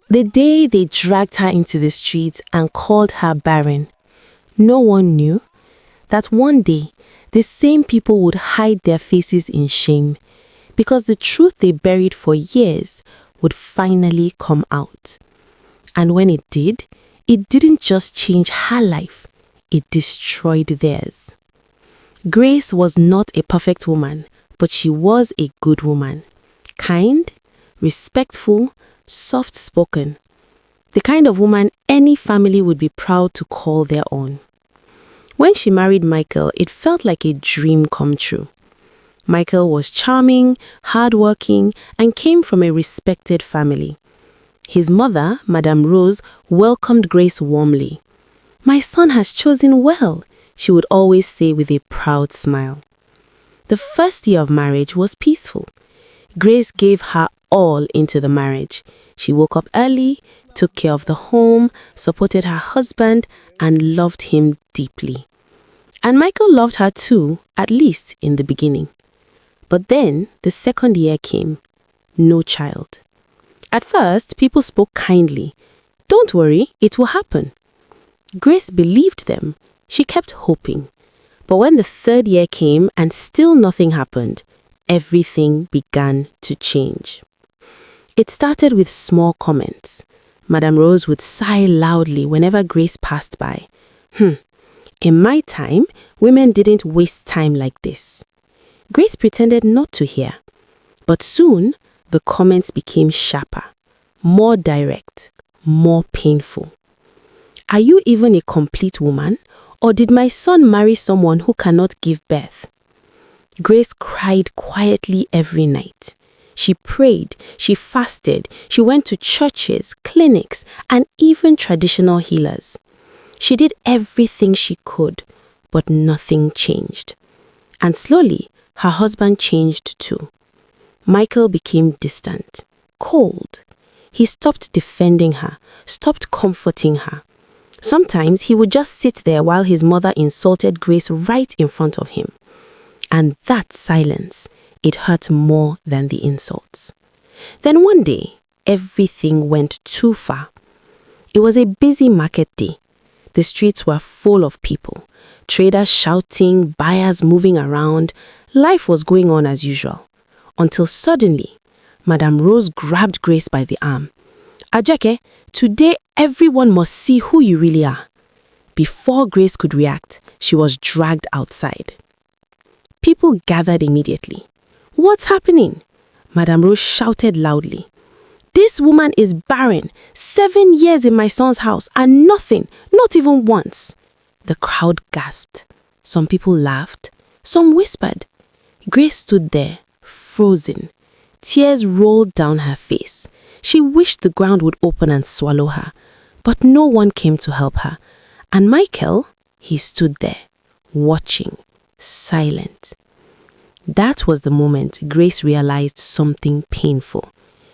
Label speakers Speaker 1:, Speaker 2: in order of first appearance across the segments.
Speaker 1: The day they dragged her into the streets and called her barren, no one knew that one day the same people would hide their faces in shame because the truth they buried for years would finally come out. And when it did, it didn't just change her life, it destroyed theirs. Grace was not a perfect woman, but she was a good woman. Kind, respectful, soft-spoken. The kind of woman any family would be proud to call their own. When she married Michael, it felt like a dream come true. Michael was charming, hardworking, and came from a respected family. His mother, Madame Rose, welcomed Grace warmly. "My son has chosen well," she would always say with a proud smile. The first year of marriage was peaceful. Grace gave her all into the marriage. She woke up early, took care of the home, supported her husband, and loved him deeply. And Michael loved her too, at least in the beginning. But then the second year came. No child. At first, people spoke kindly. "Don't worry, it will happen." Grace believed them. She kept hoping. But when the third year came and still nothing happened, everything began to change. It started with small comments. Madame Rose would sigh loudly whenever Grace passed by. In my time, women didn't waste time like this." Grace pretended not to hear. But soon, the comments became sharper, more direct, more painful. "Are you even a complete woman? Or did my son marry someone who cannot give birth?" Grace cried quietly every night. She prayed, she fasted, she went to churches, clinics, and even traditional healers. She did everything she could, but nothing changed. And slowly, her husband changed too. Michael became distant, cold. He stopped defending her, stopped comforting her. Sometimes he would just sit there while his mother insulted Grace right in front of him. And that silence, it hurt more than the insults. Then one day, everything went too far. It was a busy market day. The streets were full of people, traders shouting, buyers moving around. Life was going on as usual. Until suddenly, Madame Rose grabbed Grace by the arm. "Ajake, today everyone must see who you really are." Before Grace could react, she was dragged outside. People gathered immediately. "What's happening?" Madame Rose shouted loudly. "This woman is barren, 7 years in my son's house, and nothing, not even once." The crowd gasped. Some people laughed, some whispered. Grace stood there, frozen. Tears rolled down her face. She wished the ground would open and swallow her, but no one came to help her. And Michael, he stood there, watching, silent. That was the moment Grace realized something painful.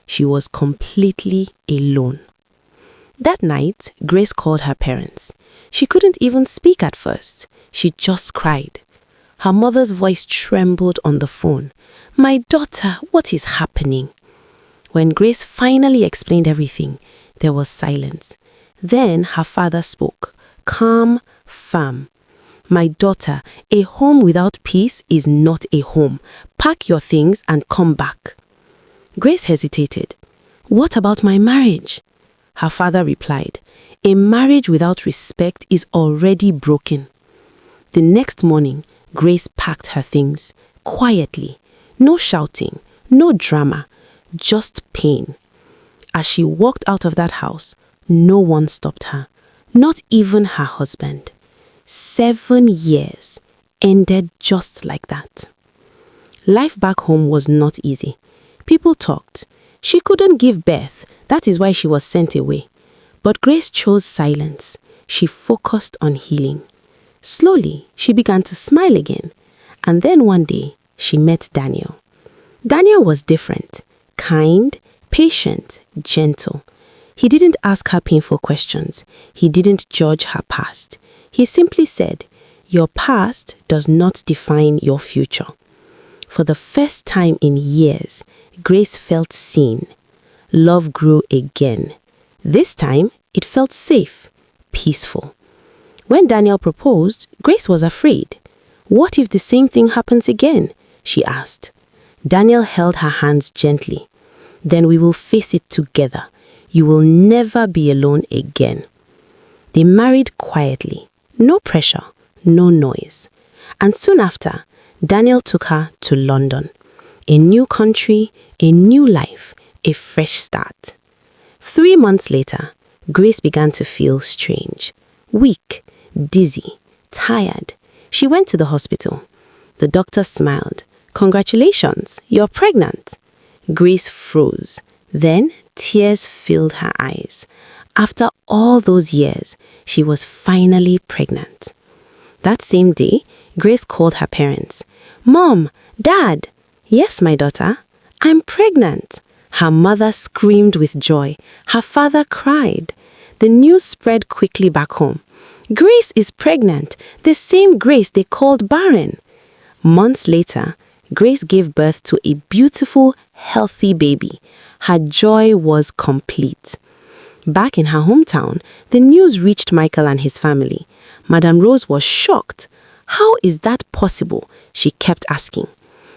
Speaker 1: She was completely alone. That night, Grace called her parents. She couldn't even speak at first. She just cried. Her mother's voice trembled on the phone. "My daughter, what is happening?" When Grace finally explained everything, there was silence. Then her father spoke, calm, firm. "My daughter, a home without peace is not a home. Pack your things and come back." Grace hesitated. "What about my marriage?" Her father replied, "A marriage without respect is already broken." The next morning, Grace packed her things, quietly. No shouting, no drama, just pain. As she walked out of that house, no one stopped her, not even her husband. 7 years ended just like that. Life back home was not easy. People talked. She couldn't give birth. That is why she was sent away. But Grace chose silence. She focused on healing. Slowly, she began to smile again. And then one day, she met Daniel. Daniel was different, kind, patient, gentle. He didn't ask her painful questions. He didn't judge her past. He simply said, "Your past does not define your future." For the first time in years, Grace felt seen. Love grew again. This time, it felt safe, peaceful. When Daniel proposed, Grace was afraid. What if the same thing happens again? She asked. Daniel held her hands gently. Then we will face it together. You will never be alone again. They married quietly. No pressure, no noise. And soon after, Daniel took her to London. A new country, a new life, a fresh start. 3 months later, Grace began to feel strange. Weak, dizzy, tired. She went to the hospital. The doctor smiled. Congratulations, you're pregnant. Grace froze. Then tears filled her eyes. After all those years, she was finally pregnant. That same day, Grace called her parents. Mom, Dad. Yes, my daughter, I'm pregnant. Her mother screamed with joy. Her father cried. The news spread quickly back home. Grace is pregnant, the same Grace they called barren. Months later, Grace gave birth to a beautiful, healthy baby. Her joy was complete. Back in her hometown, the news reached Michael and his family. Madame Rose was shocked. How is that possible? She kept asking.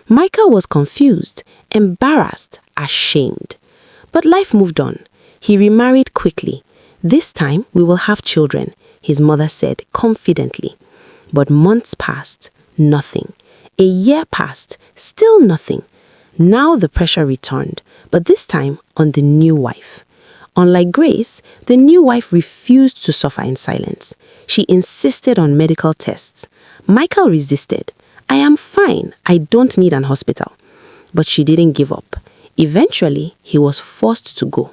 Speaker 1: Michael was confused, embarrassed, ashamed. But life moved on. He remarried quickly. This time we will have children, his mother said confidently. But months passed, nothing. A year passed, still nothing. Now the pressure returned, but this time on the new wife. Unlike Grace, the new wife refused to suffer in silence. She insisted on medical tests. Michael resisted. I am fine. I don't need an hospital. But she didn't give up. Eventually, he was forced to go.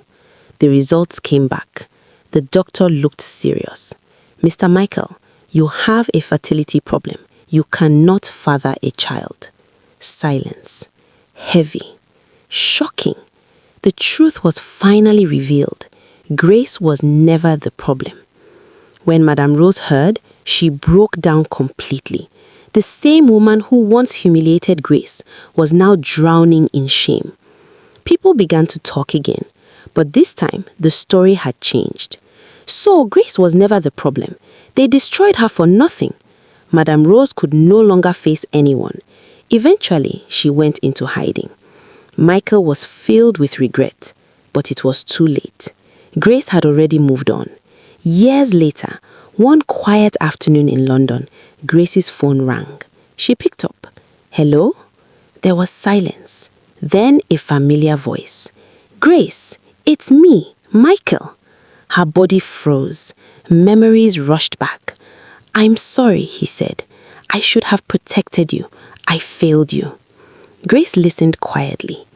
Speaker 1: The results came back. The doctor looked serious. Mr. Michael, you have a fertility problem. You cannot father a child. Silence. Heavy. Shocking. The truth was finally revealed. Grace was never the problem. When Madame Rose heard, she broke down completely. The same woman who once humiliated Grace was now drowning in shame. People began to talk again, but this time the story had changed. So Grace was never the problem. They destroyed her for nothing. Madame Rose could no longer face anyone. Eventually, she went into hiding. Michael was filled with regret, but it was too late. Grace had already moved on. Years later, one quiet afternoon in London, Grace's phone rang. She picked up. Hello? There was silence. Then a familiar voice. Grace, it's me, Michael. Her body froze. Memories rushed back. I'm sorry, he said. I should have protected you. I failed you. Grace listened quietly.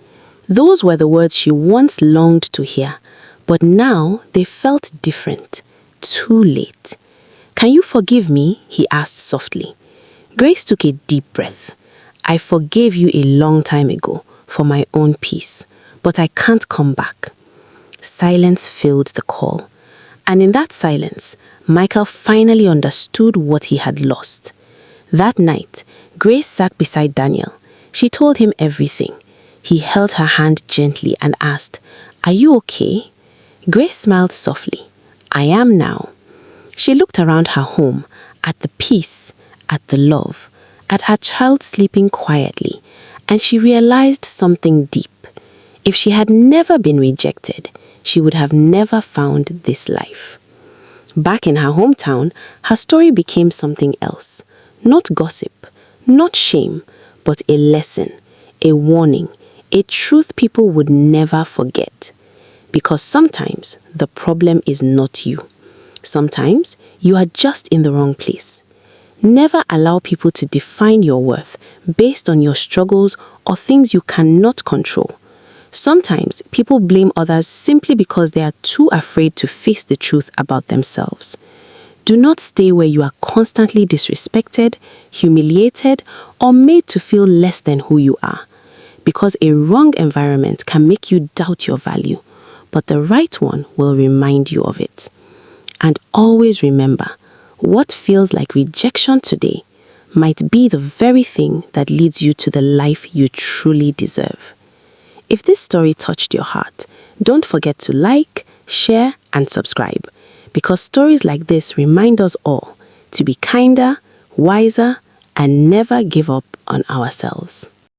Speaker 1: Those were the words she once longed to hear, but now they felt different. Too late. Can you forgive me? He asked softly. Grace took a deep breath. I forgave you a long time ago for my own peace, but I can't come back. Silence filled the call. And in that silence, Michael finally understood what he had lost. That night, Grace sat beside Daniel. She told him everything. He held her hand gently and asked, Are you okay? Grace smiled softly. I am now. She looked around her home, at the peace, at the love, at her child sleeping quietly, and she realized something deep. If she had never been rejected, she would have never found this life. Back in her hometown, her story became something else. Not gossip, not shame, but a lesson, a warning, a truth people would never forget. Because sometimes the problem is not you. Sometimes you are just in the wrong place. Never allow people to define your worth based on your struggles or things you cannot control. Sometimes people blame others simply because they are too afraid to face the truth about themselves. Do not stay where you are constantly disrespected, humiliated, or made to feel less than who you are. Because a wrong environment can make you doubt your value, but the right one will remind you of it. And always remember, what feels like rejection today might be the very thing that leads you to the life you truly deserve. If this story touched your heart, don't forget to like, share, and subscribe, because stories like this remind us all to be kinder, wiser, and never give up on ourselves.